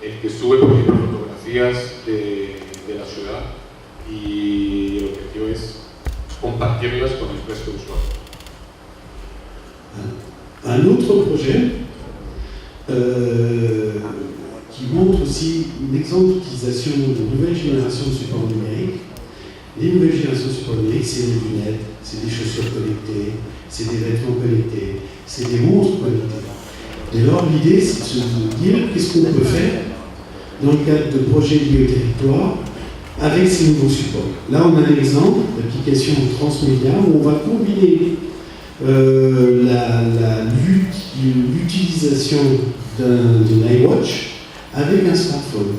el que sube, por ejemplo, fotografías de la ciudad y el objetivo es compartirlas con el resto de usuarios. Un autre projet qui montre aussi un exemple d'utilisation de nouvelles générations de supports numériques. Les nouvelles générations de supports numériques, c'est des lunettes, c'est des chaussures connectées, c'est des vêtements connectés, c'est des montres connectées. Dès lors, l'idée, c'est de se dire qu'est-ce qu'on peut faire dans le cadre de projets liés au territoire avec ces nouveaux supports. Là, on a un exemple d'application transmédia où on va combiner l'utilisation d'un iWatch avec un smartphone.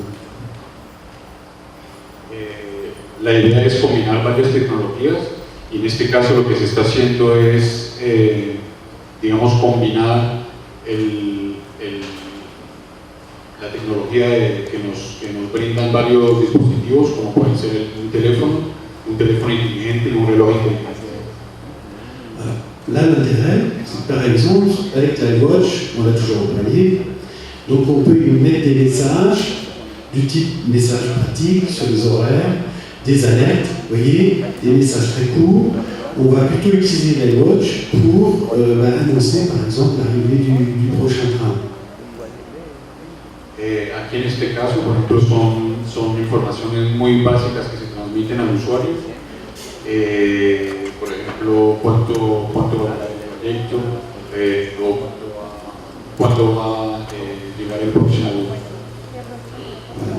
La idea es combinar varias tecnologías y en este caso lo que se está haciendo es, digamos, combinar la tecnología que nos brindan varios dispositivos, como pueden ser un teléfono inteligente y un reloj inteligente. Là, l'intérêt, c'est que par exemple, avec l'iWatch, on l'a toujours au panier, donc on peut y mettre des messages du type message pratique sur les horaires, des alertes, vous voyez, des messages très courts. On va plutôt utiliser l'iWatch pour annoncer par exemple l'arrivée du prochain train. Aquí en este caso, por ejemplo, son informaciones muy básicas que se transmiten al usuario. Por ejemplo, cuánto va a dar el proyecto o cuánto va a llegar el próximo. Voilà.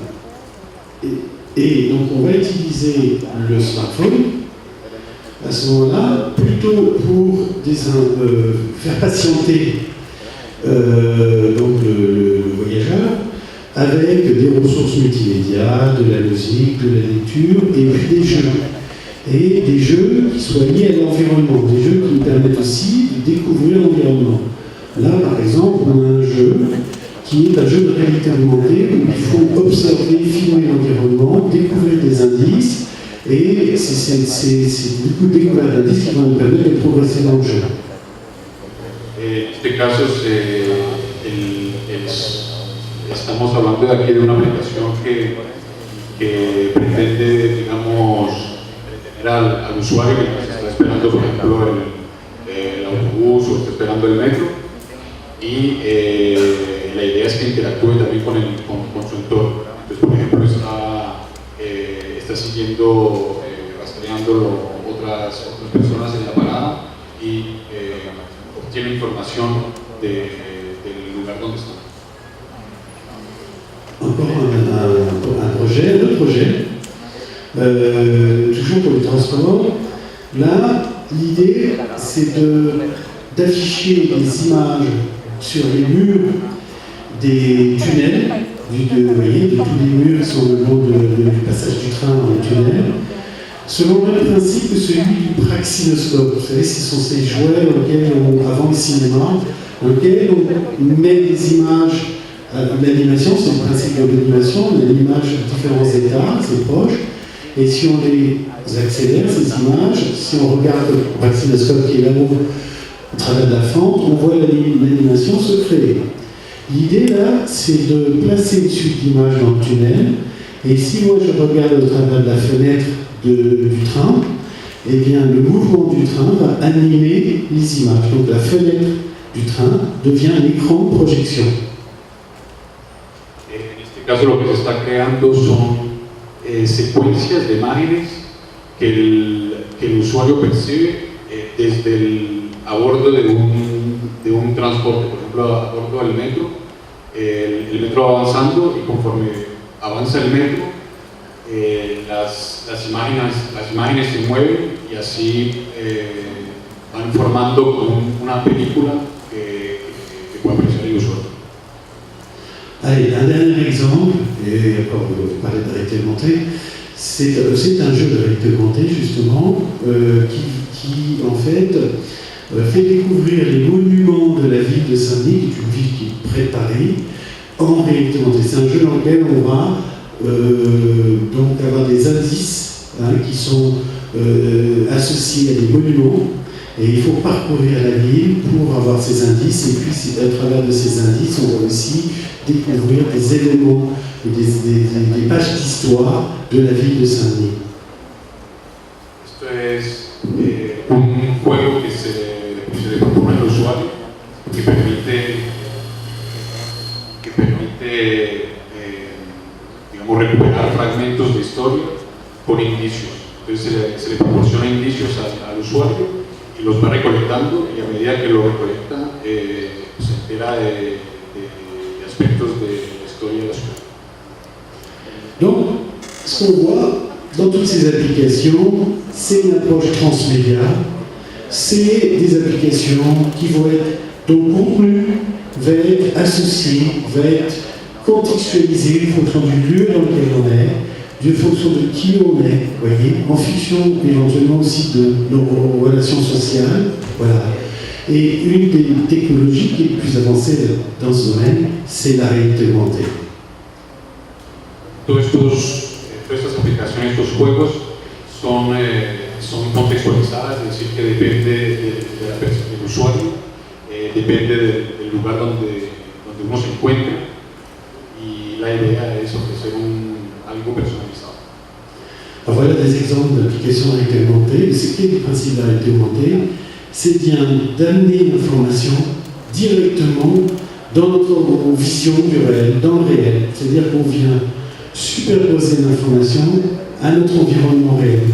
Et donc on va utiliser le smartphone à ce moment-là plutôt pour faire patienter donc le voyageur avec des ressources multimédia, de la musique, de la lecture et puis des jeux. Et des jeux qui soient liés à l'environnement, des jeux qui nous permettent aussi de découvrir l'environnement. Là, par exemple, on a un jeu qui est un jeu de réalité augmentée où il faut observer, filmer l'environnement, découvrir des indices, et c'est du coup découvrir d'indices qui vont nous permettre de progresser dans le jeu. En este caso, estamos hablando de aquí de una aplicación que pretende, digamos, al usuario que está esperando, por ejemplo, el autobús o está esperando el metro, y la idea es que interactúe también con su entorno. Entonces, por ejemplo, está siguiendo, rastreando otras personas en la parada y obtiene información del lugar donde están. Encore un projet, deux projets. Toujours pour les transports. Là, l'idée, c'est d'afficher des images sur les murs des tunnels, vous voyez, de tous les murs qui sont le long du passage du train dans les tunnels, selon le même principe que celui du praxinoscope. Vous savez, ce sont ces jouets avant le cinéma, dans lesquels on met des images. L'animation, c'est le principe de l'animation, on a l'image à différents états, c'est proche. Et si on les accélère, ces images, si on regarde le praxinoscope qui est là-haut, au travers de la fente, on voit l'animation se créer. L'idée là, c'est de placer une suite d'images dans le tunnel, et si moi je regarde au travers de la fenêtre du train, eh bien le mouvement du train va animer les images. Donc la fenêtre du train devient un écran de projection. En este caso lo que se está creando son secuencias de imágenes que el usuario percibe desde a bordo de un transporte, por ejemplo a bordo del metro. El metro va avanzando y conforme avanza el metro, las imágenes se mueven y así van formando como una película que puede apreciar el usuario. Allez, un dernier exemple, et encore vous parlez de réalité augmentée, c'est un jeu de réalité augmentée justement qui en fait fait découvrir les monuments de la ville de Saint-Denis, qui est une ville qui est près de Paris, en réalité augmentée. C'est un jeu dans lequel on va donc avoir des indices qui sont associés à des monuments, et il faut parcourir la ville pour avoir ces indices, et puis à travers de ces indices on voit aussi découvrir des éléments, des pages d'histoire de la ville de Saint-Denis. Esto es un juego que se le propone al usuario que permite digamos, recuperar fragmentos de historia por indicios. Entonces se le proporciona indicios al usuario y los va recolectando, y a medida que lo recolecta se entera de aspectos de la historia de la ciudad. Donc, ce qu'on voit dans toutes ces applications, c'est une approche transmédia, c'est des applications qui vont être, dont le contenu va être associé, va être contextualisé en fonction du lieu dans lequel on est, en fonction de qui on est, voyez, en fonction éventuellement aussi de nos relations sociales, voilà. Et une des technologies qui est le plus avancée dans ce domaine, c'est la réalité augmentée. Todas estas aplicaciones, estos juegos son contextualizadas, es decir, que depende del usuario, depende del lugar donde uno se encuentra, y la idea es ofrecer algo personalizado. Alors voilà des exemples d'applications de réalité augmentée. Ce qui est le principe de la réalité augmentée, c'est bien d'amener l'information directement dans notre vision du réel, dans le réel. C'est-à-dire qu'on vient superposer l'information à notre environnement réel.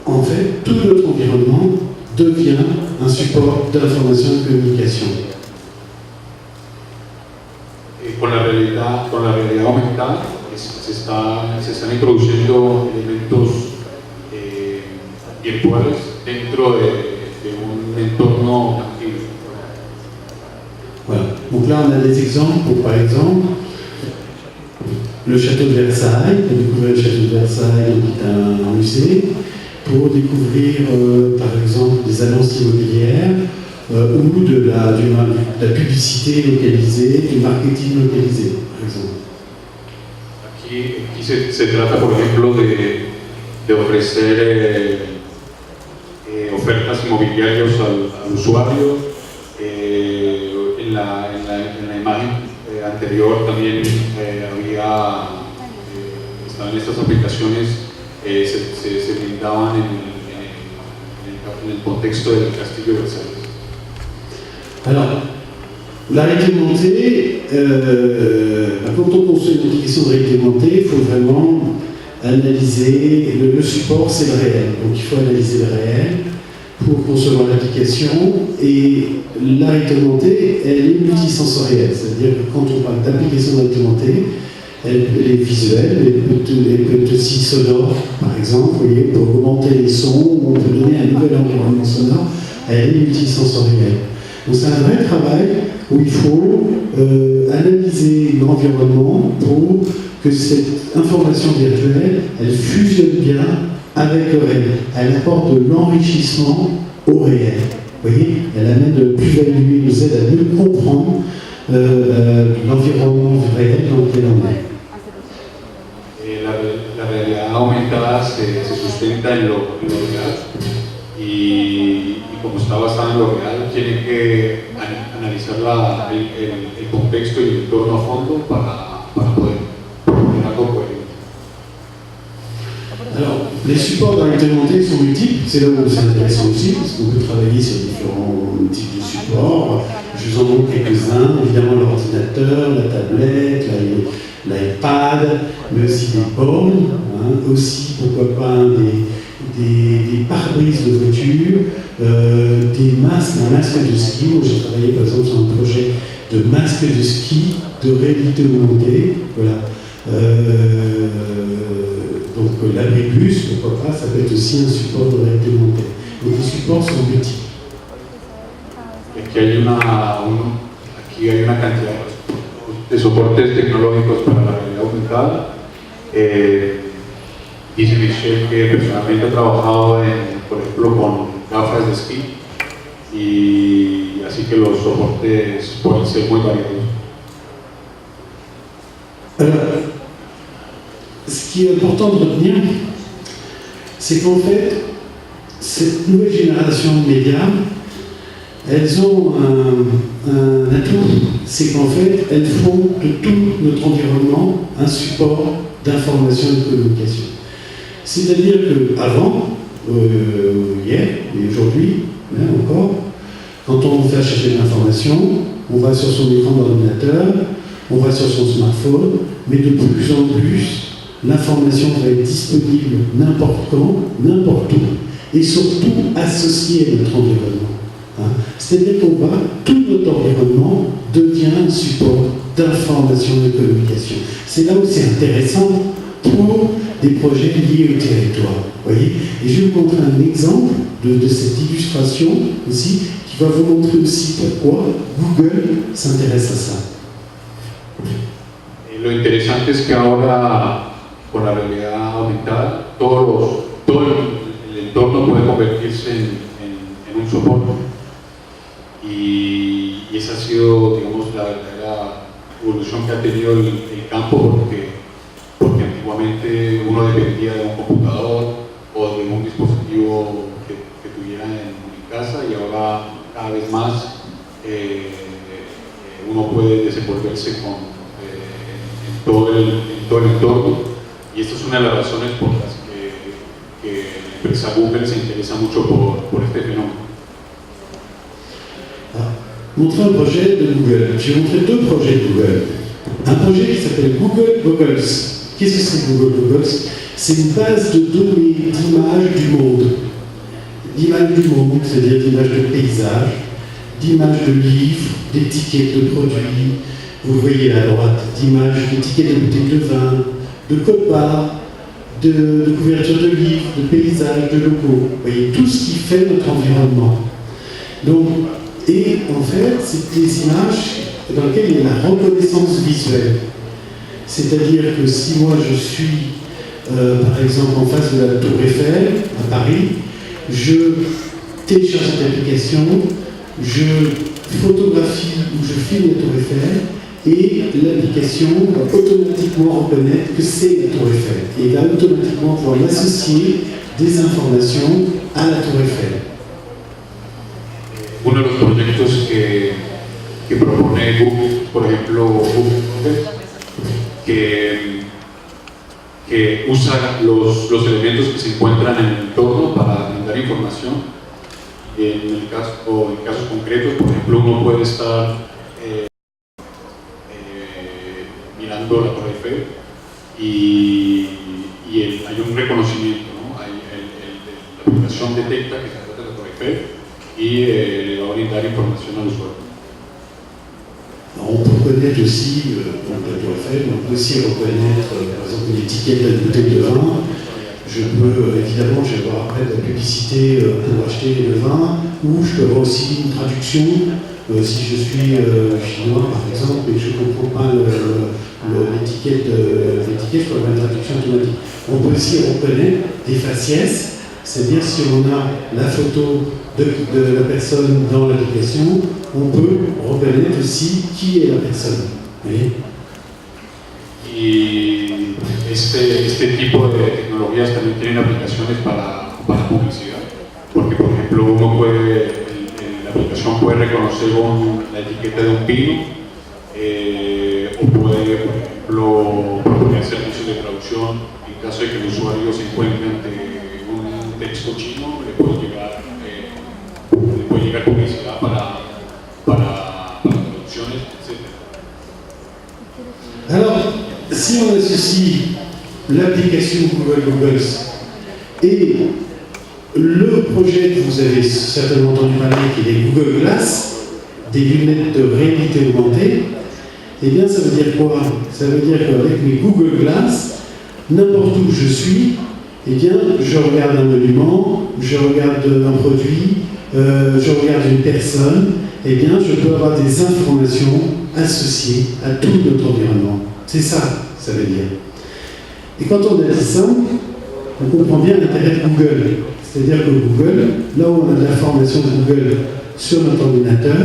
En fait, tout notre environnement devient un support d'information et de communication. Con la realidad aumentada se están introduciendo elementos virtuales dentro de un entorno tangible. Voilà. Donc là, on a des exemples pour, par exemple, le château de Versailles, pour découvrir le château de Versailles, qui est un musée, pour découvrir, par exemple, des annonces immobilières ou de la publicité localisée, du marketing localisé, par exemple. Aquí se trata, por ejemplo, de ofrecer ofertas inmobiliarias al usuario. En la imagen anterior también estaban estas aplicaciones, se brindaban en el contexto del castillo de Versalles. Alors, la réalité augmentée, quand on construit une application de réalité augmentée, il faut vraiment analyser, le support c'est le réel, donc il faut analyser le réel pour concevoir l'application, et la réalité augmentée, elle est multisensorielle, c'est-à-dire que quand on parle d'application de réalité augmentée, elle est visuelle, elle peut être aussi sonore, par exemple, vous voyez, pour augmenter les sons, on peut donner un nouvel environnement sonore, elle est multisensorielle. Donc c'est un vrai travail où il faut analyser l'environnement pour que cette information virtuelle, elle fusionne bien avec le réel. Elle apporte de l'enrichissement au réel. Vous voyez, elle amène de plus-value, nous aide à mieux comprendre l'environnement réel dans lequel on est. La realidad aumentada se sustenta en lo real, y como está basada en lo real, tiene que analizar el contexto y el entorno a fondo para poder proponer algo coherente. Alors, les supports de réalité augmentée sont multiples, c'est là où c'est intéressant aussi, parce qu'on peut travailler sur différents types de supports. Je vous en montre quelques-uns, évidemment l'ordinateur, la tablette, l'iPad, mais aussi des bornes, aussi pourquoi pas des pare-brises de voiture, des masques, un masque de ski. Moi j'ai travaillé par exemple sur un projet de masque de ski de réalité augmentée, voilà. Donc l'abribus, pourquoi pas, ça peut être aussi un support de réalité augmentée. Donc les supports sont multiples. Aquí hay una cantidad de soportes tecnológicos para la realidad aumentada. Dice Michelle que personalmente ha trabajado, por ejemplo, con gafas de esquí, y así que los soportes pueden ser muy variados. Ce qui est important de retenir, c'est qu'en fait, cette nouvelle génération de médias, elles ont un atout, c'est qu'en fait, elles font de tout notre environnement un support d'information et de communication. C'est-à-dire qu'avant, hier et aujourd'hui, encore, quand on veut faire chercher de l'information, on va sur son écran d'ordinateur, on va sur son smartphone, mais de plus en plus, l'information va être disponible n'importe quand, n'importe où, et surtout associée à notre environnement. C'est-à-dire tout notre environnement devient un support d'information et de communication. C'est là où c'est intéressant pour des projets liés au territoire. Voyez, et je vais vous montrer un exemple de cette illustration aussi, qui va vous montrer aussi pourquoi Google s'intéresse à ça. Lo interesante es que ahora, con la realidad aumentada, todo el entorno puede convertirse en un soporte. Y esa ha sido, digamos, la verdadera evolución que ha tenido el campo, porque antiguamente uno dependía de un computador o de un dispositivo que tuviera en casa, y ahora cada vez más uno puede desenvolverse en todo el entorno, y esta es una de las razones por las que la empresa Google se interesa mucho por este fenómeno. Montrer un projet de Google. Je vais montrer deux projets de Google. Un projet qui s'appelle Google Goggles. Qu'est-ce que c'est Google Goggles? C'est une base de données d'images du monde. D'images du monde, c'est-à-dire d'images de paysages, d'images de livres, d'étiquettes de produits. Vous voyez à droite, d'images, d'étiquettes de bouteilles de vin, de codes-barres, de couvertures de livres, de paysages, de logos. Vous voyez tout ce qui fait notre environnement. Donc, et en fait, c'est des images dans lesquelles il y a la reconnaissance visuelle. C'est-à-dire que si moi je suis, par exemple, en face de la Tour Eiffel, à Paris, je télécharge cette application, je photographie ou je filme la Tour Eiffel, et l'application va automatiquement reconnaître que c'est la Tour Eiffel. Et va automatiquement pouvoir associer des informations à la Tour Eiffel. Uno de los proyectos que propone Google, por ejemplo, Google, que usa los elementos que se encuentran en el entorno para brindar información. En casos concretos, por ejemplo, uno puede estar mirando la Torre Eiffel y hay un reconocimiento, ¿no? La aplicación detecta que se trata de la Torre Eiffel y le va a brindar información al usuario. On peut reconnaître aussi, la Tour Eiffel, on peut aussi reconnaître, par exemple, une étiquette d'une bouteille de vin. Je peux, évidemment, je vais voir après de la publicité pour acheter le vin, ou je peux avoir aussi une traduction. Si je suis chinois, par exemple, et que je ne comprends pas l'étiquette, je peux avoir une traduction automatique. On peut aussi reconnaître des faciès, c'est-à-dire si on a la photo de la personne dans l'application, on peut reconnaître aussi qui est la personne. ¿Sí? Y este tipo de tecnologías también tienen aplicaciones para publicidad, porque por ejemplo uno puede, la aplicación puede reconocer la etiqueta de un vino, o puede, por ejemplo, proponer servicios de traducción en caso de que el usuario se encuentre ante un texto chino, le puede llegar publicidad para traducciones, etc. Alors, si on associe l'application Google Goggles et le projet que vous avez certainement entendu parler, qui est les Google Glass, des lunettes de réalité augmentée, eh bien ça veut dire quoi? Ça veut dire qu'avec mes Google Glass, n'importe où je suis, eh bien je regarde un monument, je regarde un produit, je regarde une personne, eh bien je peux avoir des informations associées à tout notre environnement. C'est ça, ça veut dire. Et quand on a dit ça, on comprend bien l'intérêt de Google. C'est-à-dire que Google, là où on a de l'information de Google sur notre ordinateur,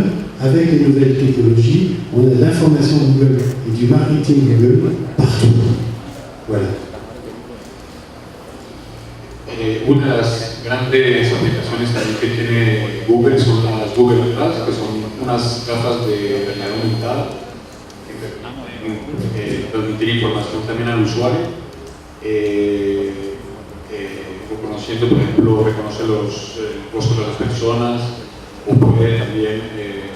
avec les nouvelles technologies, on a de l'information de Google et du marketing Google partout. Voilà. Una de las grandes aplicaciones también que tiene Google son las Google Glass, que son unas gafas de realidad aumentada que permiten transmitir información también al usuario, reconociendo, por ejemplo, reconoce los rostros de las personas, o puede también,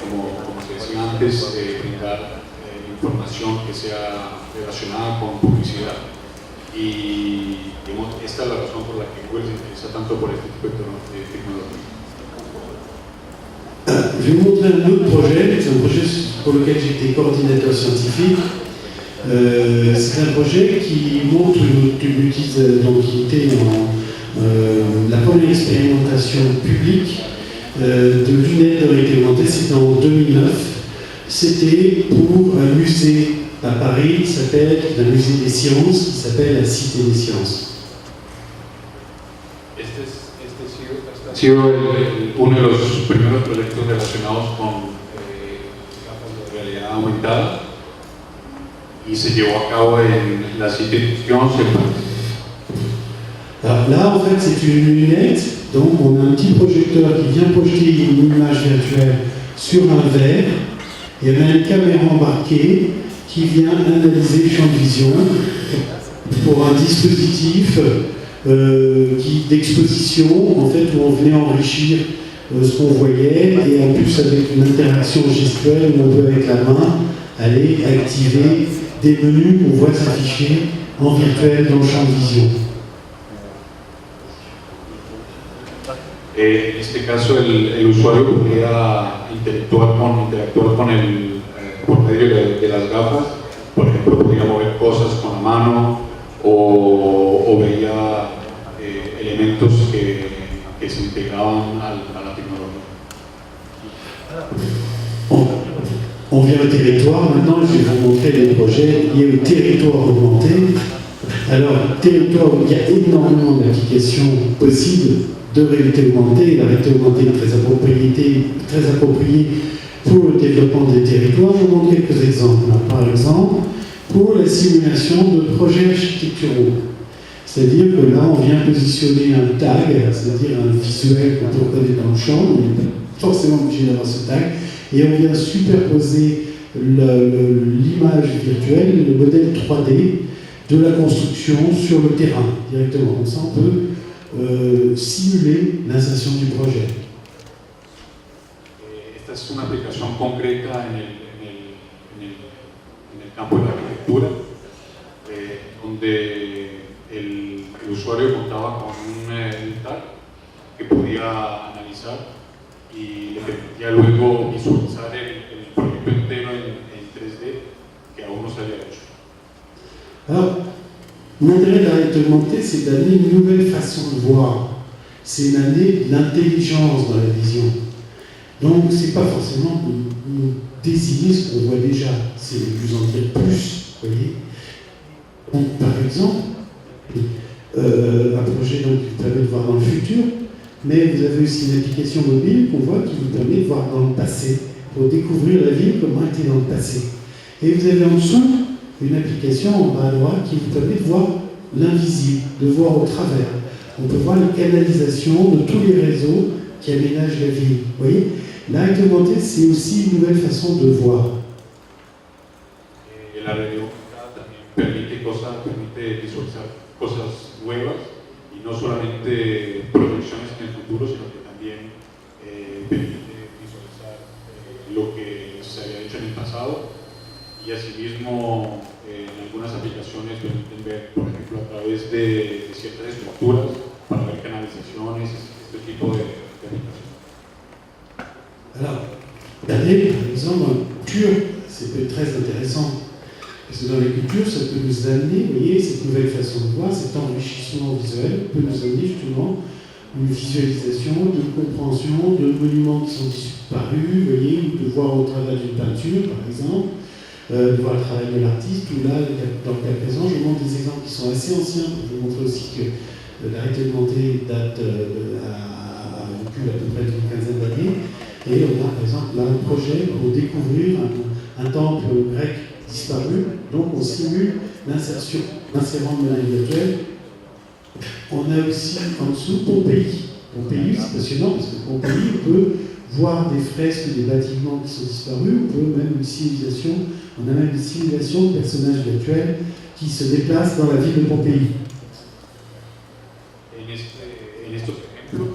como se decía antes, brindar información que sea relacionada con publicidad. Y digamos, esta es la razón por la que Google se interesa tanto por este tipo de tecnología. Je vais vous montrer un autre projet, c'est un projet pour lequel j'étais coordinateur scientifique. C'est un projet qui montre une utilité, donc qui était la première expérimentation publique de lunettes de réalité augmentée, c'était en 2009. C'était pour un musée à Paris qui s'appelle le musée des sciences, qui s'appelle la Cité des sciences. Este ha sido uno de los primeros proyectos relacionados con gafas de realidad aumentada y se llevó a cabo en la Cité des sciences en Paris. Alors là, en fait, c'est une lunette, donc on a un petit projecteur qui vient projeter une image virtuelle sur un verre, et on a une caméra embarquée qui vient analyser le champ de vision pour un dispositif d'exposition, en fait, où on venait enrichir ce qu'on voyait, et en plus avec une interaction gestuelle où on peut avec la main aller activer des menus qu'on voit s'afficher en virtuel dans le champ de vision. En este caso, el usuario podría interactuar con el por medio de las gafas. Por ejemplo, podía mover cosas con la mano o veía elementos que se integraban a la tecnología. On vient au territoire, maintenant je vais vous montrer les projets liés au territoire augmenté. Alors, territoire où il y a énormément d'applications possibles de réalité augmentée. La réalité augmentée est très appropriée pour le développement des territoires. Je vous montre quelques exemples. Par exemple, pour la simulation de projets architecturaux. C'est-à-dire que là, on vient positionner un tag, c'est-à-dire un visuel qu'on peut reconnaître dans le champ, on n'est pas forcément obligé d'avoir ce tag, et on vient superposer l'image virtuelle, le modèle 3D de la construction sur le terrain directement. Comme ça, on peut simuler l'insertion du projet. Esta es una aplicación concreta en el campo de la arquitectura, donde el usuario contaba con un tag que podía analizar y le permitía luego visualizar el proyecto entero en 3D que aún no se había hecho. Alors, l'intérêt de la réalité augmentée, c'est d'amener une nouvelle façon de voir. C'est d'amener de l'intelligence dans la vision. Donc, c'est pas forcément de désigner ce qu'on voit déjà, c'est de plus en dire plus, vous voyez. Donc, par exemple, un projet donc, qui vous permet de voir dans le futur, mais vous avez aussi une application mobile qu'on voit qui vous permet de voir dans le passé, pour découvrir la ville, comment elle était dans le passé. Et vous avez en dessous une application en bas à droite qui vous permet de voir l'invisible, de voir au travers. On peut voir les canalisations de tous les réseaux qui aménagent la ville. Vous voyez, la réalité augmentée, c'est aussi une nouvelle façon de voir. La realidad aumentada también permite visualizar cosas nuevas y no solamente proyecciones en el futuro, sino que también permite visualizar lo que se había hecho en el pasado y asimismo en algunas aplicaciones permiten ver, por ejemplo, a través de ciertas estructuras para ver canalizaciones, este tipo de aplicaciones. Alors, regardez, par exemple, dans la culture, c'est peut être très intéressant. Parce que dans la culture, ça peut nous amener, vous voyez, cette nouvelle façon de voir, cet enrichissement visuel peut nous amener justement une visualisation, de compréhension de monuments qui sont disparus, vous voyez, ou de voir au travers d'une peinture, par exemple, de voir le travail de l'artiste, ou là, dans le cas présent, je vous montre des exemples qui sont assez anciens, pour vous montrer aussi que la réalité augmentée date à recul à peu près d'une quinzaine d'années. Et on a par exemple là un projet pour découvrir un temple grec disparu, donc on simule l'insertion, insérant de monnaie virtuelle. On a aussi en dessous Pompéi. Pompéi, c'est passionnant parce que Pompéi, on peut voir des fresques, des bâtiments qui sont disparus, on peut même une civilisation, on a même une civilisation de personnages virtuels qui se déplacent dans la ville de Pompéi. En estos ejemplos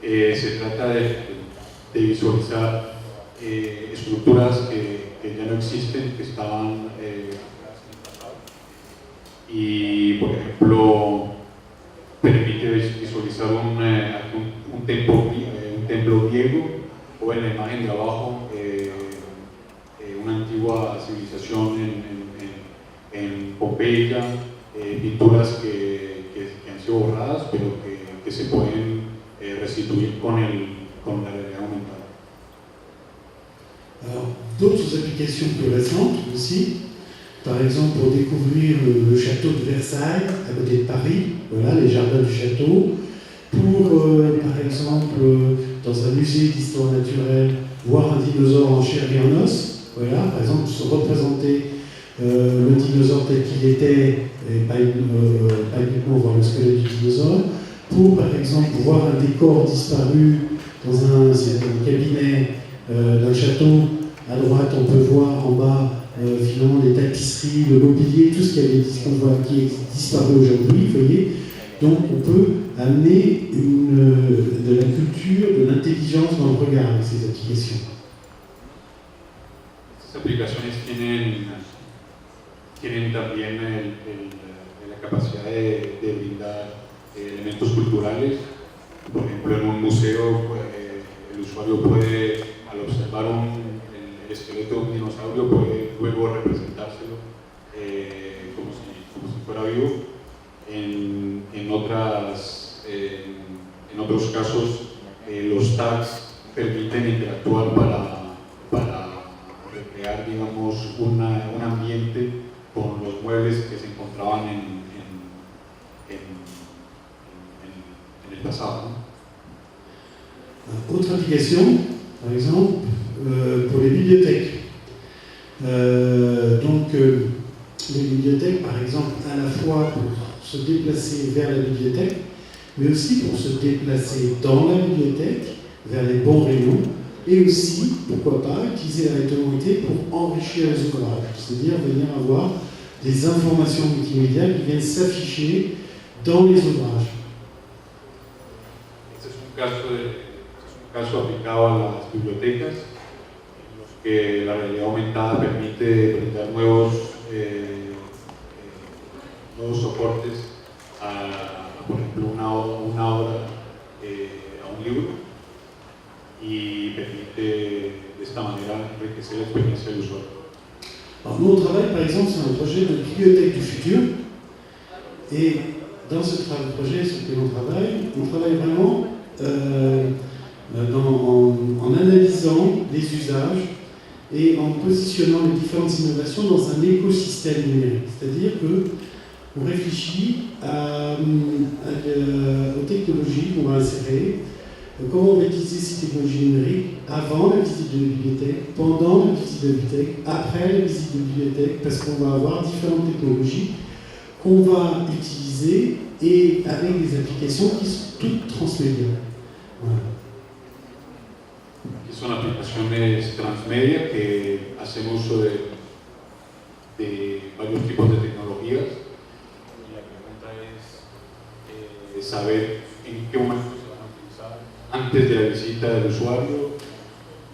se trata de visualizar estructuras que ya no existen, que estaban y, por ejemplo, permite visualizar un templo griego, o en la imagen de abajo una antigua civilización en Pompeya, pinturas que han sido borradas, pero que se pueden restituir con la realidad aumentada. Alors, d'autres applications plus récentes aussi, par exemple pour découvrir le château de Versailles à côté de Paris, voilà les jardins du château, pour par exemple dans un musée d'histoire naturelle voir un dinosaure en chair et en os, voilà par exemple se représenter le dinosaure tel qu'il était et pas uniquement voir le squelette du dinosaure, pour par exemple voir un décor disparu dans un cabinet d'un château. À droite, on peut voir en bas finalement les tapisseries, le mobilier, tout ce qui est disparu aujourd'hui, vous voyez. Donc on peut amener de la culture, de l'intelligence dans le regard avec ces applications. Estas aplicaciones tienen también la capacidad de brindar elementos culturales. Por ejemplo, en un museo el usuario puede, al observar el esqueleto de un dinosaurio, puede luego representárselo como si fuera vivo. En otros casos, los tags permiten interactuar para recrear, digamos, un ambiente con los muebles que se encontraban en el pasado, ¿no? Autre application, par exemple, pour les bibliothèques. Les bibliothèques, par exemple, à la fois pour se déplacer vers la bibliothèque, mais aussi pour se déplacer dans la bibliothèque, vers les bons rayons, et aussi, pourquoi pas, utiliser la rectangularité pour enrichir les ouvrages, c'est-à-dire venir avoir des informations multimédia qui viennent s'afficher dans les ouvrages. Este es un caso aplicado a las bibliotecas, en los que la realidad aumentada permite brindar nuevos soportes por ejemplo, una obra, a un libro, y permite de esta manera enriquecer la experiencia del usuario. Alors nous on travaille par exemple sur un projet de bibliothèque du futur, et dans ce projet sur lequel on travaille vraiment en analysant les usages et en positionnant les différentes innovations dans un écosystème numérique. C'est-à-dire qu'on réfléchit aux technologies qu'on va insérer, comment on va utiliser ces technologies numériques avant la visite de la bibliothèque, pendant la visite de la bibliothèque, après la visite de la bibliothèque, parce qu'on va avoir différentes technologies qu'on va utiliser et avec des applications qui sont toutes transmédia. Voilà. Aquí son aplicaciones transmedia que hacen uso de varios tipos de tecnologías. Y la pregunta es saber en qué momento se van a utilizar antes de la visita del usuario,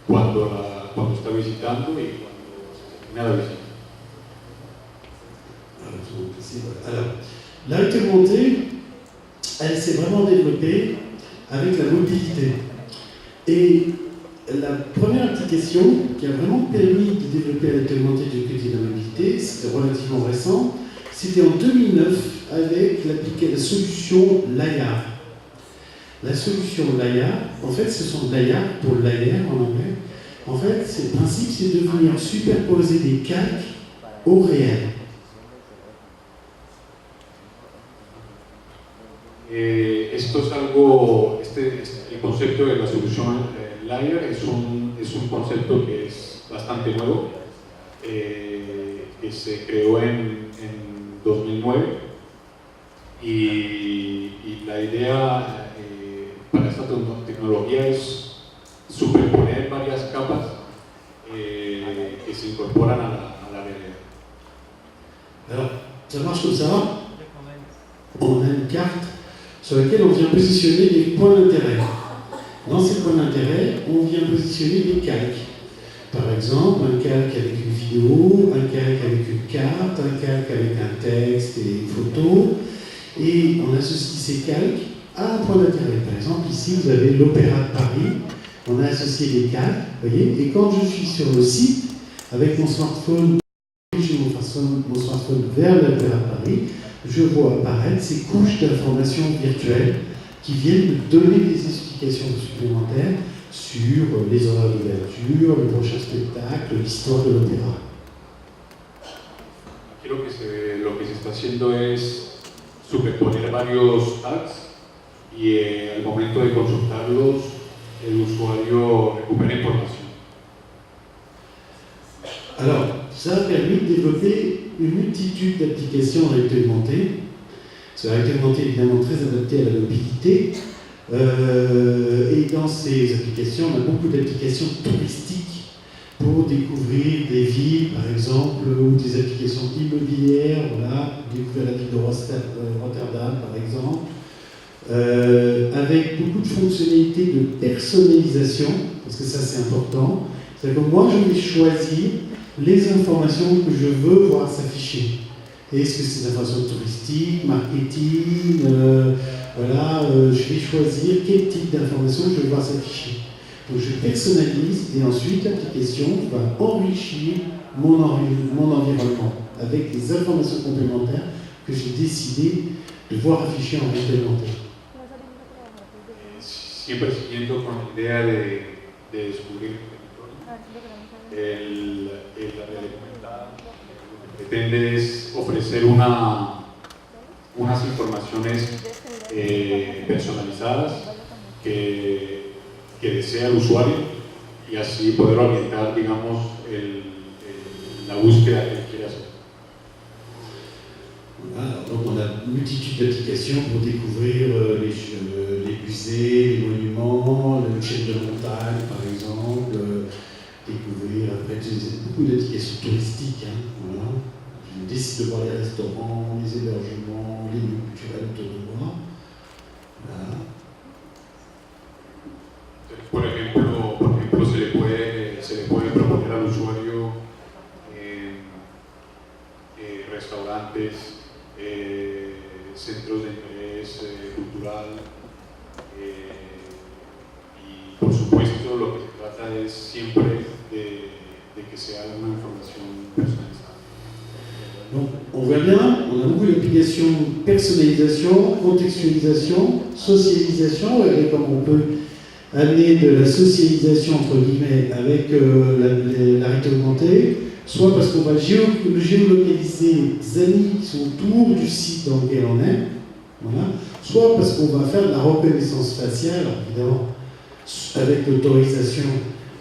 cuando está visitando y cuando se termina la visita. Alors, la réalité augmentée, elle s'est vraiment développée avec la mobilité. Et la première application qui a vraiment permis de développer la réalité augmentée du côté de la mobilité, c'était relativement récent, c'était en 2009 avec la solution LAYAR. La solution LAYAR, en fait, ce sont LAYAR pour layer en anglais. En fait, le principe, c'est de venir superposer des calques au réel. Esto es algo, el concepto de la solución Layer es un concepto que es bastante nuevo, que se creó en 2009 y la idea para esta tecnología es superponer varias capas que se incorporan a la realidad. Alors, ça marche comme ça. On a une carte sur laquelle on vient positionner les points d'intérêt. Dans ces points d'intérêt, on vient positionner des calques. Par exemple, un calque avec une vidéo, un calque avec une carte, un calque avec un texte et une photo. Et on associe ces calques à un point d'intérêt. Par exemple, ici, vous avez l'Opéra de Paris. On a associé des calques, vous voyez. Et quand je suis sur le site, avec mon smartphone, mon smartphone vers l'Opéra de Paris, je vois apparaître ces couches d'informations virtuelles qui viennent me donner des explications supplémentaires sur les horaires d'ouverture, le prochain spectacle, l'histoire de l'opéra. Aquí lo que se está haciendo es superponer varios tags y al momento de consultarlos el usuario recupera información. Alors, ça a permis de développer une multitude d'applications en réalité augmentée. C'est la réalité augmentée évidemment très adaptée à la mobilité. Et dans ces applications, on a beaucoup d'applications touristiques pour découvrir des villes, par exemple, ou des applications immobilières, voilà, découvrir la ville de Rotterdam, par exemple, avec beaucoup de fonctionnalités de personnalisation, parce que ça c'est important. C'est-à-dire que moi je vais choisir les informations que je veux voir s'afficher. Est-ce que c'est des informations touristiques, marketing, je vais choisir quel type d'informations je vais voir s'afficher. Donc je personnalise et ensuite l'application va enrichir mon environnement avec les informations complémentaires que j'ai décidé de voir afficher en réalité augmentée. Siempre siguiendo con la idea de descubrir la realidad aumentada, lo que pretende es ofrecer unas informaciones personalizadas que desea el usuario y así poder orientar, digamos, la búsqueda que él quiere hacer. Voilà, donc on a une multitude d'applications pour découvrir les musées, les monuments, le chaîne de montagne par exemple, découvrir après beaucoup d'applications touristiques. Voilà. Je décide de voir les restaurants, les hébergements, les lieux culturels autour de moi. Voilà. Por ejemplo, se le puede proponer al usuario restaurantes, centros de interés cultural y por supuesto lo que se trata es siempre de que sea una información personalizada. Donc on voit bien, on a beaucoup d'applications personnalisation, contextualisation, socialisation, et comme on peut amener de la socialisation entre guillemets avec la réalité augmentée, soit parce qu'on va géolocaliser les amis qui sont autour du site dans lequel on est, voilà, soit parce qu'on va faire de la reconnaissance faciale, évidemment, avec l'autorisation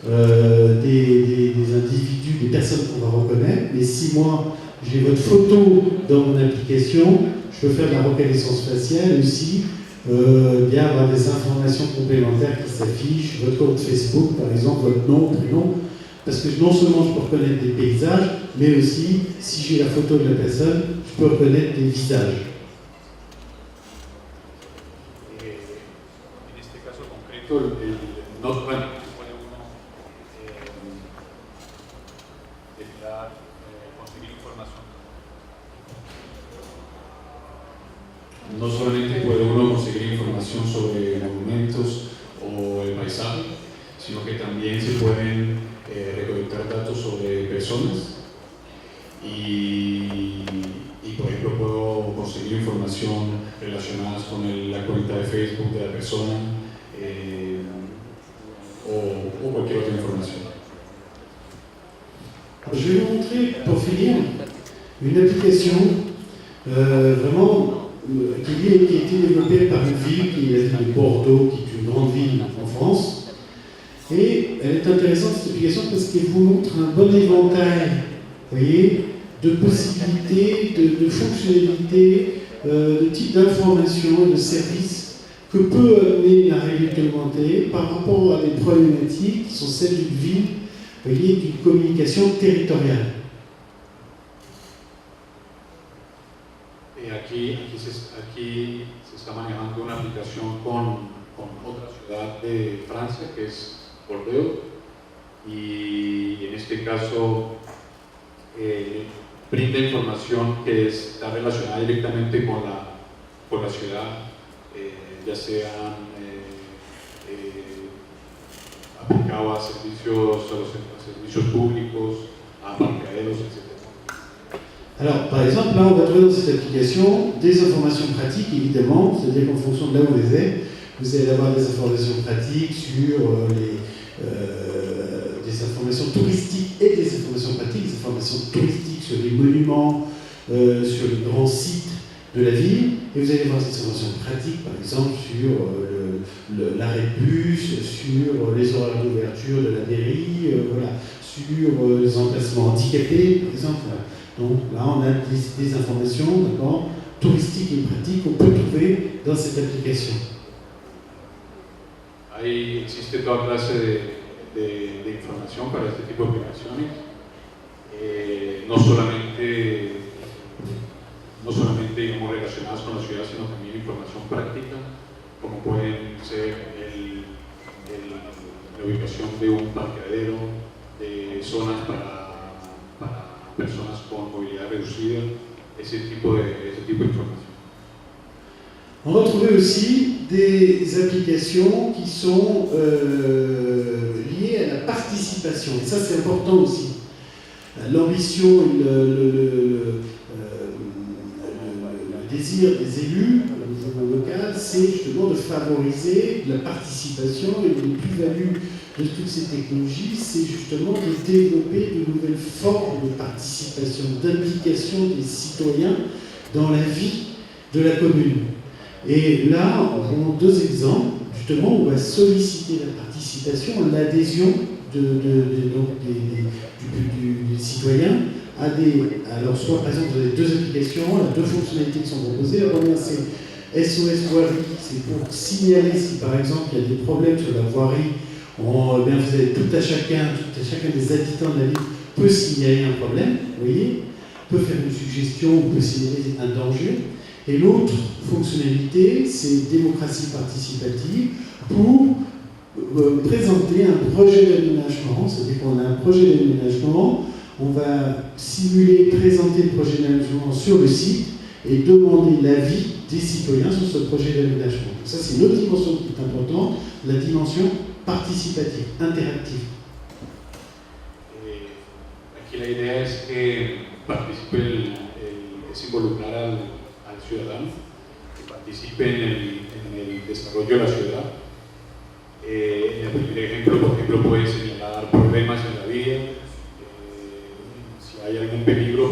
des individus, des personnes qu'on va reconnaître. Mais si moi, j'ai votre photo dans mon application, je peux faire de la reconnaissance faciale aussi, bien avoir des informations complémentaires qui s'affichent, votre compte Facebook par exemple, votre nom, prénom, parce que non seulement je peux reconnaître des paysages, mais aussi, si j'ai la photo de la personne, je peux reconnaître des visages. En este caso concreto, no solamente puede uno conseguir información. No solamente puede uno conseguir información sobre monumentos o el paisaje, sino que también se pueden recolectar datos sobre personas y por ejemplo puedo conseguir información relacionada con la cuenta de Facebook de la persona o cualquier otra información. Je vais vous montrer, pour finir, une application vraiment qui a été développée par une ville qui est la ville de Bordeaux, qui est une grande ville en France. Et elle est intéressante cette application parce qu'elle vous montre un bon éventail, voyez, de possibilités, de fonctionnalités, de types d'informations et de services que peut amener la réglementé par rapport à des problématiques qui sont celles d'une ville, vous voyez, d'une communication territoriale. Y aquí se está manejando una aplicación con otra ciudad de Francia, que es Bordeaux, y en este caso brinda información que está relacionada directamente con la ciudad, ya sean aplicado a los servicios públicos, a parqueaderos, etc. Alors, par exemple, là, on va trouver dans cette application des informations pratiques, évidemment, c'est-à-dire qu'en fonction de là où vous êtes, vous allez avoir des informations pratiques sur des informations touristiques et des informations pratiques, des informations touristiques sur les monuments, sur les grands sites de la ville, et vous allez avoir des informations pratiques, par exemple, sur l'arrêt de bus, sur les horaires d'ouverture de la mairie, voilà, sur les emplacements handicapés, par exemple. Donc là, on a des informations, d'accord, touristiques et pratiques qu'on peut trouver dans cette application. Ahí existe toda clase de información para este tipo de aplicaciones, no solamente digamos, relacionadas con la ciudad, sino también información práctica, como pueden ser la ubicación de un parqueadero, de zonas para personas con movilidad reducida, ese tipo de información. On va trouver aussi des applications qui sont liées à la participation, et ça c'est important aussi. L'ambition, le désir des élus au niveau local, c'est justement de favoriser la participation et une plus-value de toutes ces technologies, c'est justement de développer de nouvelles formes de participation, d'implication des citoyens dans la vie de la commune. Et là, on a deux exemples, justement, où on va solliciter la participation, l'adhésion des citoyens à alors soit par exemple vous avez deux applications, deux fonctionnalités qui sont proposées. La première c'est SOS voirie, c'est pour signaler si par exemple il y a des problèmes sur la voirie, bien vous avez tout à chacun des habitants de la ville peut signaler un problème, vous voyez, peut faire une suggestion, peut signaler un danger. Et l'autre fonctionnalité, c'est démocratie participative pour présenter un projet d'aménagement, c'est-à-dire qu'on a un projet d'aménagement, on va simuler, présenter le projet d'aménagement sur le site et demander l'avis des citoyens sur ce projet d'aménagement. Ça, c'est une autre dimension qui est importante, la dimension participative, interactive. Aquí la idea es que participe es involucrar al ciudadano, que participe en el desarrollo de la ciudad. En el primer ejemplo, por ejemplo, puede señalar problemas en la vía, si hay algún peligro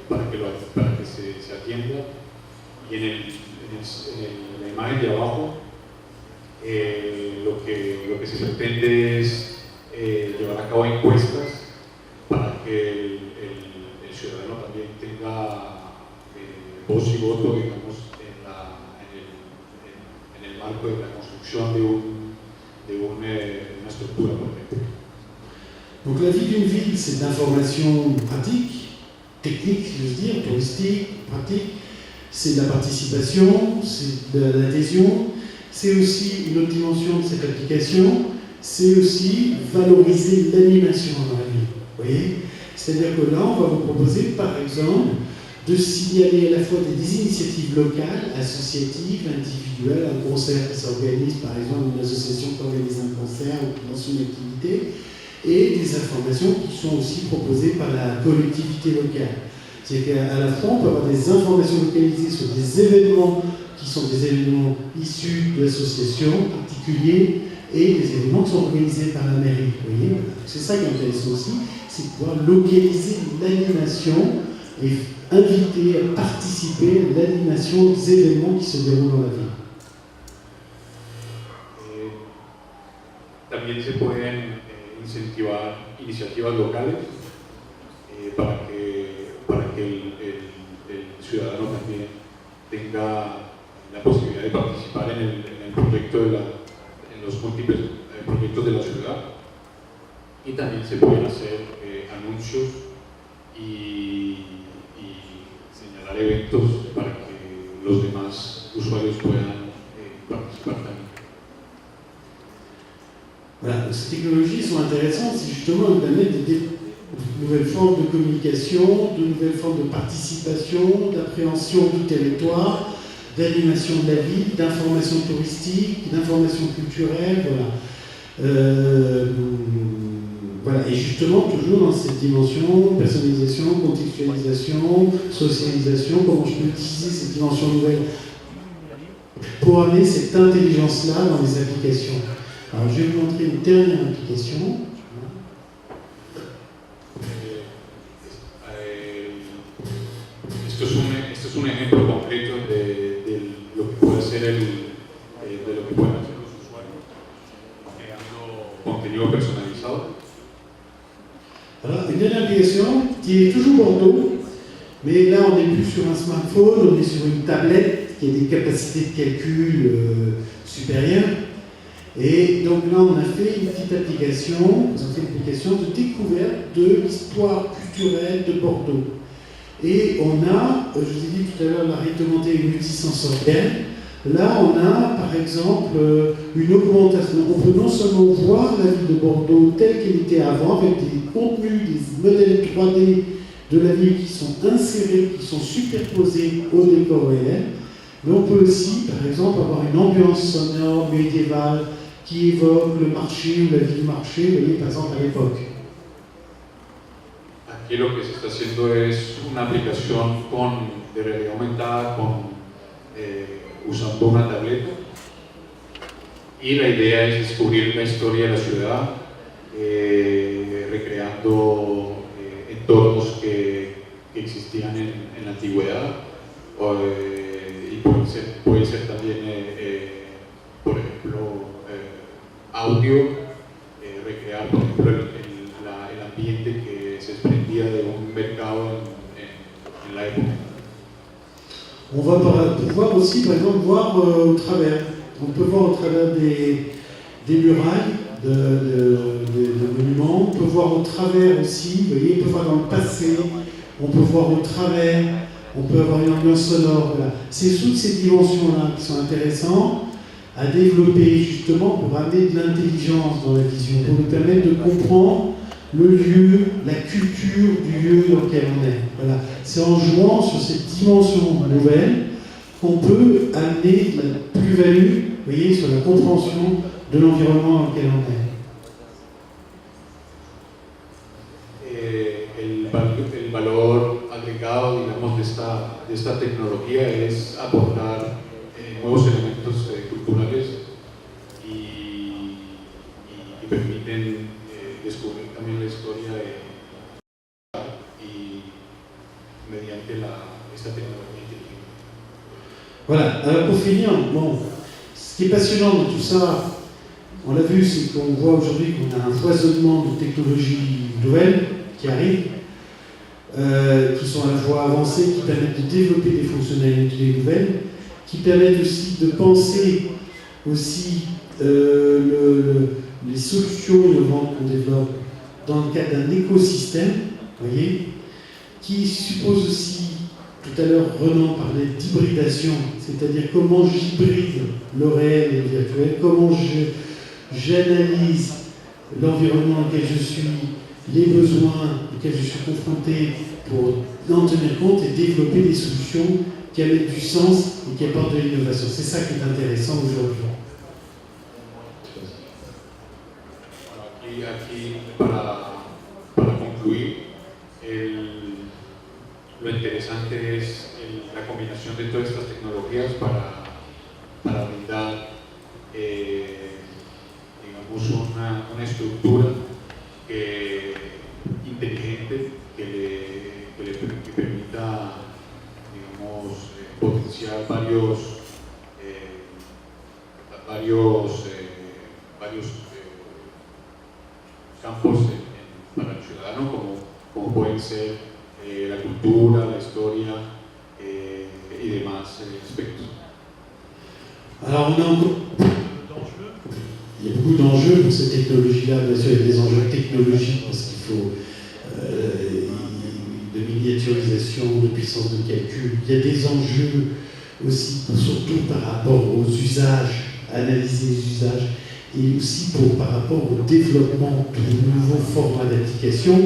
para que se atienda. Y en la imagen de abajo, lo que se pretende es llevar a cabo encuestas para que el ciudadano también tenga voz y voto, digamos, en el marco de la construcción de una estructura, por ejemplo. Donc la vie d'une ville, c'est d'information pratique, technique, si j'ose dire, touristique, pratique, c'est de la participation, c'est de l'adhésion, c'est aussi une autre dimension de cette application, c'est aussi valoriser l'animation dans la ville. Vous voyez ? C'est-à-dire que là, on va vous proposer, par exemple, de signaler à la fois des initiatives locales, associatives, individuelles, un concert qui s'organise, par exemple, une association qui organise un concert ou qui lance une activité, et des informations qui sont aussi proposées par la collectivité locale. C'est-à-dire qu'à la fois, on peut avoir des informations localisées sur des événements qui sont des événements issus de l'association particuliers et des événements qui sont organisés par la mairie. Vous voyez, c'est ça qui est intéressant aussi, c'est de pouvoir localiser l'animation et inviter à participer à l'animation des événements qui se déroulent dans la ville. También se pueden incentivar iniciativas locales para que el ciudadano también tenga la posibilidad de participar en el también se pueden hacer anuncios y señalar eventos para que los demás usuarios puedan participar también. Voilà, ces technologies sont intéressantes si justement elles permettent de nouvelles formes de communication, de nouvelles formes de participation, d'appréhension du territoire, d'animation de la ville, d'information touristique, d'information culturelle, voilà. Et justement, toujours dans cette dimension, personnalisation, contextualisation, socialisation, comment je peux utiliser cette dimension nouvelle pour amener cette intelligence-là dans les applications. Alors, je vais vous montrer une dernière application. Esto es un ejemplo concreto de lo que puede ser de lo que pueden hacer los usuarios creando contenido personnalisado. Voilà, une dernière application qui est toujours Bordeaux, mais là on n'est plus sur un smartphone, on est sur une tablette qui a des capacités de calcul supérieures. Et donc là on a fait une petite application, de découverte de l'histoire culturelle de Bordeaux. Et on a, je vous ai dit tout à l'heure, la réalité augmentée et multisensorielle. Là, on a, par exemple, une augmentation. On peut non seulement voir la ville de Bordeaux telle qu'elle était avant, avec des contenus, des modèles 3D de la ville qui sont insérés, qui sont superposés au décor réel, mais on peut aussi, par exemple, avoir une ambiance sonore médiévale qui évoque le marché ou la ville marché, vous voyez, par exemple, à l'époque. Aquí lo que se está haciendo es una aplicación de realidad aumentada usando una tableta y la idea es descubrir la historia de la ciudad recreando entornos que existían en la antigüedad y puede ser también por ejemplo audio, recrear por ejemplo el ambiente que se desprendía de un mercado en la época. On va pouvoir aussi, par exemple, voir au travers. On peut voir au travers des murailles, de monuments. On peut voir au travers aussi, vous voyez, on peut voir dans le passé. On peut voir au travers. On peut avoir une ambiance sonore. Voilà. C'est toutes ces dimensions-là qui sont intéressantes à développer justement pour amener de l'intelligence dans la vision, pour nous permettre de comprendre le lieu, la culture du lieu dans lequel on est. Voilà. C'est en jouant sur cette dimension nouvelle qu'on peut amener de la plus-value, vous voyez, sur la compréhension de l'environnement dans lequel on est. El valor agregado, digamos, de esta tecnología es aportar nuevos elementos culturales y permiten descubrir también la historia y mediante esta tecnología inteligente. Voilà, alors pour finir, bon, ce qui est passionnant dans tout ça, on l'a vu, c'est qu'on voit aujourd'hui qu'on a un foisonnement de technologies nouvelles qui arrivent, qui sont à la fois avancées, qui permettent de développer des fonctionnalités nouvelles, qui permettent aussi de penser aussi les solutions innovantes qu'on développe dans le cadre d'un écosystème, voyez, qui suppose aussi, tout à l'heure Renan parlait d'hybridation, c'est-à-dire comment j'hybride le réel et le virtuel, comment j'analyse l'environnement dans lequel je suis, les besoins auxquels je suis confronté pour en tenir compte et développer des solutions qui amènent du sens et qui apportent de l'innovation. C'est ça qui est intéressant aujourd'hui. Aquí para concluir, lo interesante es la combinación de todas estas tecnologías para brindar digamos una estructura inteligente que permita digamos potenciar varios campos para el ciudadano como pueden ser la cultura, la historia y demás aspectos. Alors on a encore... il y a beaucoup d'enjeux pour cette technologie-là. Bien sûr, il y a des enjeux technologiques parce qu'il faut de miniaturisation, de puissance de calcul. Il y a des enjeux aussi, surtout par rapport aux usages, analyser les usages, et aussi par rapport au développement de nouveaux formats d'applications.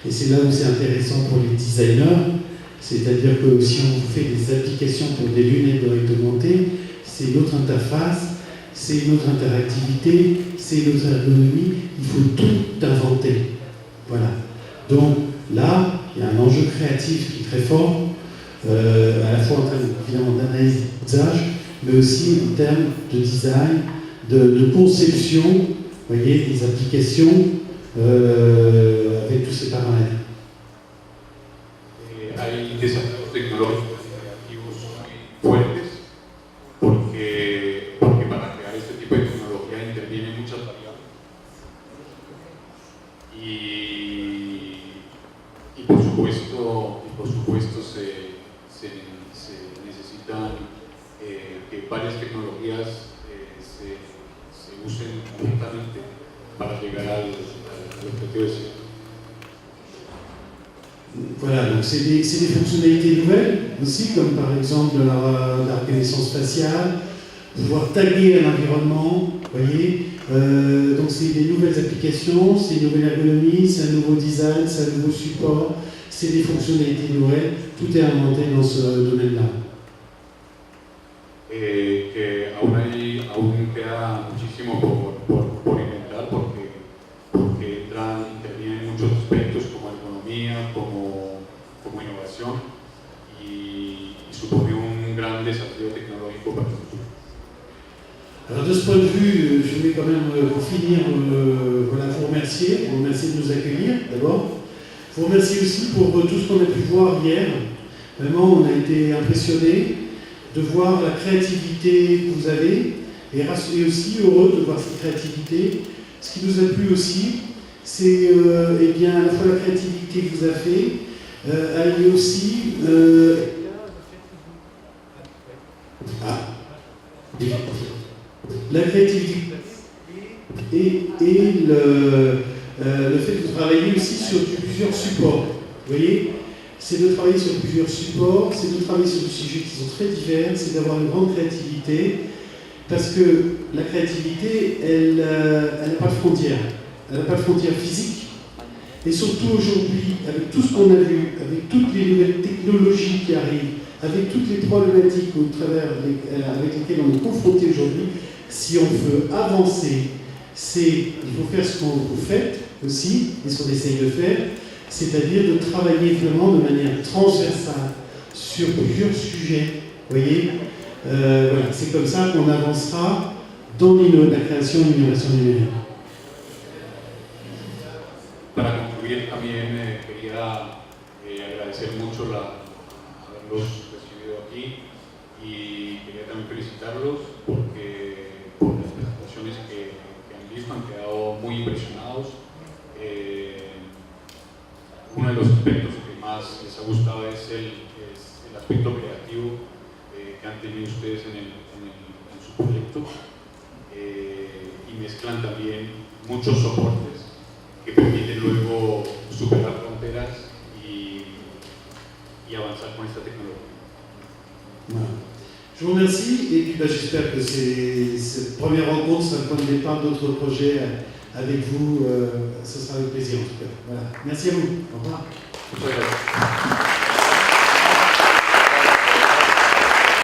Et c'est là où c'est intéressant pour les designers, c'est-à-dire que si on fait des applications pour des lunettes de réalité augmentée, c'est une autre interface, c'est une autre interactivité, c'est une autre ergonomie, il faut tout inventer. Voilà. Donc là, il y a un enjeu créatif qui est très fort, à la fois en termes évidemment d'analyse d'usage, mais aussi en termes de design, de conception, vous voyez, des applications avec tous ces paramètres. Hay desafíos tecnológicos creativos muy fuertes porque para crear este tipo de tecnología intervienen muchas variables y por supuesto se necesitan que varias tecnologías se usen conjuntamente para llegar al objetivo de ser. Voilà, donc c'est des fonctionnalités nouvelles aussi, comme par exemple la reconnaissance faciale, pouvoir taguer un environnement, vous voyez. Donc c'est des nouvelles applications, c'est une nouvelle ergonomie, c'est un nouveau design, c'est un nouveau support, c'est des fonctionnalités nouvelles, tout est inventé dans ce domaine-là. Que aún queda muchísimo por inventar porque intervienen muchos aspectos como economía, como innovación y supone un gran desafío tecnológico para el futuro. Alors de ce point de vue, je vais quand même, pour finir, voilà, vous remercier de nous accueillir d'abord. Vous remercier aussi pour tout ce qu'on a pu voir hier. Vraiment, on a été impressionnés de voir la créativité que vous avez et aussi heureux de voir cette créativité. Ce qui nous a plu aussi, c'est eh bien, à la fois la créativité que vous avez fait, alliée aussi la créativité et le fait de travailler aussi sur plusieurs supports. Vous voyez, c'est de travailler sur plusieurs supports, c'est de travailler sur des sujets qui sont très divers, c'est d'avoir une grande créativité, parce que la créativité, elle n'a pas de frontières. Elle n'a pas de frontières physiques. Et surtout aujourd'hui, avec tout ce qu'on a vu, avec toutes les nouvelles technologies qui arrivent, avec toutes les problématiques avec lesquelles on est confronté aujourd'hui, si on veut avancer, il faut faire ce qu'on vous faites aussi, et ce qu'on essaye de faire, c'est-à-dire de travailler vraiment de manière transversale sur plusieurs sujets. Vous voyez, voilà, c'est comme ça qu'on avancera dans la création et l'innovation numérique. Para concluir, también quería agradecer mucho haberlos recibido aquí y quería también felicitarlos por las presentaciones que han visto, han quedado muy impresionados. Uno de los aspectos que más les ha gustado es el aspecto creativo que han tenido ustedes en su proyecto y mezclan también muchos soportes que permiten luego superar fronteras y avanzar con esta tecnología. Voilà. Je vous remercie et puis j'espère que cette première rencontre sera le point de départ d'autres projets avec vous. Ce sera avec plaisir en tout cas. Voilà. Merci à vous. Au revoir. Muchas gracias.